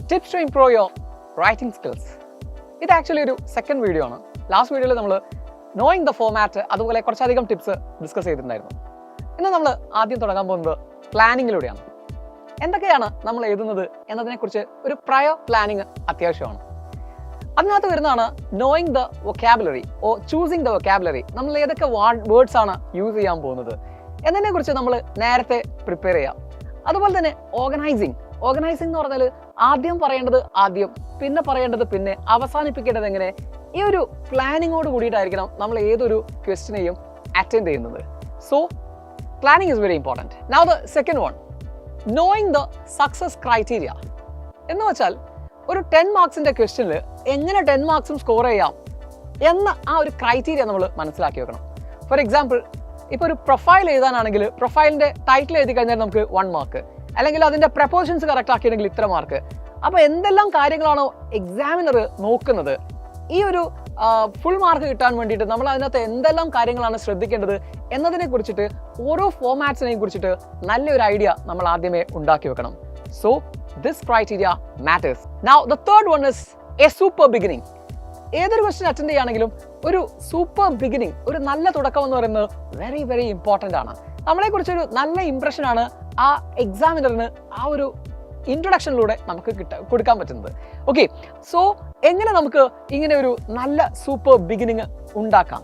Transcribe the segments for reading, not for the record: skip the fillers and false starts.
Tips to improve your writing skills. ഇത് actually ഒരു second video ആണ്. ലാസ്റ്റ് വീഡിയോയിൽ നമ്മൾ നോയിങ് ദ ഫോമാറ്റ് അതുപോലെ കുറച്ചധികം ടിപ്സ് ഡിസ്കസ് ചെയ്തിട്ടുണ്ടായിരുന്നു. ഇന്ന് നമ്മൾ ആദ്യം തുടങ്ങാൻ പോകുന്നത് പ്ലാനിങ്ങിലൂടെയാണ്. എന്തൊക്കെയാണ് നമ്മൾ എഴുതുന്നത് എന്നതിനെക്കുറിച്ച് ഒരു പ്രയർ പ്ലാനിങ് അത്യാവശ്യമാണ്. അതിനകത്ത് വരുന്നതാണ് knowing the vocabulary or choosing the vocabulary. നമ്മൾ ഏതൊക്കെ വേർഡ്സ് ആണ് യൂസ് ചെയ്യാൻ പോകുന്നത് എന്നതിനെക്കുറിച്ച് നമ്മൾ നേരത്തെ പ്രിപ്പയർ ചെയ്യാം. അതുപോലെ തന്നെ ഓർഗനൈസിങ് എന്ന് പറഞ്ഞാൽ ആദ്യം പറയേണ്ടത് ആദ്യം, പിന്നെ പറയേണ്ടത് പിന്നെ, അവസാനിപ്പിക്കേണ്ടത് എങ്ങനെ, ഈ ഒരു പ്ലാനിങ്ങോട് കൂടിയിട്ടായിരിക്കണം നമ്മൾ ഏതൊരു ക്വസ്റ്റിനെയും അറ്റൻഡ് ചെയ്യുന്നത്. So planning is very important. Now the second one, knowing the success criteria എന്ന് വെച്ചാൽ ഒരു 10 മാർക്സിന്റെ ക്വസ്റ്റ്യനിൽ എങ്ങനെ 10 മാർക്സും സ്കോർ ചെയ്യാം എന്ന ആ ഒരു ക്രൈറ്റീരിയ നമ്മൾ മനസ്സിലാക്കി വെക്കണം. ഫോർ എക്സാമ്പിൾ, ഇപ്പോൾ ഒരു പ്രൊഫൈൽ എഴുതാനാണെങ്കിൽ പ്രൊഫൈലിന്റെ ടൈറ്റിൽ എഴുതി കഴിഞ്ഞാൽ നമുക്ക് 1 മാർക്ക്, അല്ലെങ്കിൽ അതിന്റെ പ്രപ്പോർഷൻസ് കറക്റ്റ് ആക്കിയെങ്കിൽ ഇത്ര മാർക്ക്. അപ്പോൾ എന്തെല്ലാം കാര്യങ്ങളാണോ എക്സാമിനർ നോക്കുന്നത്, ഈ ഒരു ഫുൾ മാർക്ക് കിട്ടാൻ വേണ്ടിയിട്ട് നമ്മൾ അതിനകത്ത് എന്തെല്ലാം കാര്യങ്ങളാണ് ശ്രദ്ധിക്കേണ്ടത് എന്നതിനെ കുറിച്ചിട്ട് ഓരോ ഫോമാറ്റ്സിനെയും കുറിച്ചിട്ട് നല്ലൊരു ഐഡിയ നമ്മൾ ആദ്യമേ ഉണ്ടാക്കി വെക്കണം. So this criteria matters. Now the third one is a super beginning. ഏതൊരു ക്വസ്റ്റ്യൻ അറ്റൻഡ് ചെയ്യുകയാണെങ്കിലും ഒരു സൂപ്പർ ബിഗിനിങ്, ഒരു നല്ല തുടക്കം എന്ന് പറയുന്നത് വെരി വെരി ഇമ്പോർട്ടൻ്റ് ആണ്. നമ്മളെക്കുറിച്ചൊരു നല്ല ഇംപ്രഷൻ ആണ് ആ എക്സാമിനറിന് ആ ഒരു ഇൻട്രൊഡക്ഷനിലൂടെ നമുക്ക് കൊടുക്കാൻ പറ്റുന്നത്. ഓക്കെ, സോ എങ്ങനെ നമുക്ക് ഇങ്ങനെ ഒരു നല്ല സൂപ്പർ ബിഗിനിങ് ഉണ്ടാക്കാം?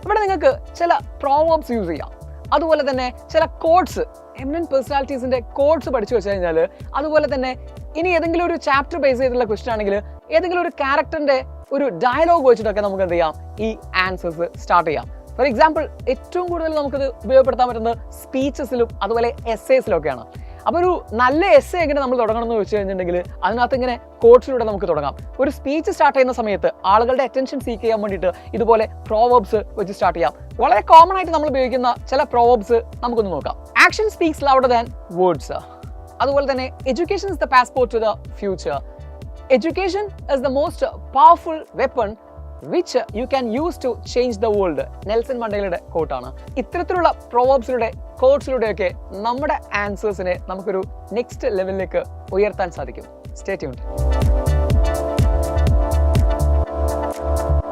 ഇവിടെ നിങ്ങൾക്ക് ചില പ്രോവേർബ്സ് യൂസ് ചെയ്യാം. അതുപോലെ തന്നെ ചില കോഡ്സ്, എമിനന്റ് പേഴ്സണാലിറ്റീസിന്റെ കോഡ്സ് പഠിച്ചു വെച്ച് കഴിഞ്ഞാൽ, അതുപോലെ തന്നെ ഇനി ഏതെങ്കിലും ഒരു ചാപ്റ്റർ ബേസ് ചെയ്തിട്ടുള്ള ക്വസ്റ്റ്യൻ ആണെങ്കിൽ ഏതെങ്കിലും ഒരു ക്യാരക്ടറിന്റെ ഒരു ഡയലോഗ് വെച്ചിട്ടൊക്കെ നമുക്ക് എന്ത് ചെയ്യാം, ഈ ആൻസേഴ്സ് സ്റ്റാർട്ട് ചെയ്യാം. ഫോർ എക്സാമ്പിൾ, ഏറ്റവും കൂടുതൽ നമുക്കിത് ഉപയോഗപ്പെടുത്താൻ പറ്റുന്നത് സ്പീച്ചസിലും അതുപോലെ എസ്സേസിലും ഒക്കെയാണ്. അപ്പോൾ ഒരു നല്ല എസ്സേ എങ്ങനെ നമ്മൾ തുടങ്ങണം എന്ന് വെച്ച് കഴിഞ്ഞിട്ടുണ്ടെങ്കിൽ അതിനകത്ത് ഇങ്ങനെ കോഡ്സിലൂടെ നമുക്ക് തുടങ്ങാം. ഒരു സ്പീച്ച് സ്റ്റാർട്ട് ചെയ്യുന്ന സമയത്ത് ആളുകളുടെ അറ്റൻഷൻ സീക്ക് ചെയ്യാൻ വേണ്ടിയിട്ട് ഇതുപോലെ പ്രോവേർബ്സ് വെച്ച് സ്റ്റാർട്ട് ചെയ്യാം. വളരെ കോമൺ ആയിട്ട് നമ്മൾ ഉപയോഗിക്കുന്ന ചില പ്രോവേർബ്സ് നമുക്കൊന്ന് നോക്കാം. Action speaks louder than words. അതുപോലെ തന്നെ education is the passport to the future. Education is the most powerful weapon which you can use to change the world. Nelson മണ്ടേലയുടെ കോട്ടാണ്. ഇത്തരത്തിലുള്ള പ്രോവേർബ്സിലൂടെ കോട്ട്സിലൂടെയൊക്കെ നമ്മുടെ ആൻസേഴ്സിനെ നമുക്കൊരു നെക്സ്റ്റ് ലെവലിലേക്ക് ഉയർത്താൻ സാധിക്കും. Stay tuned.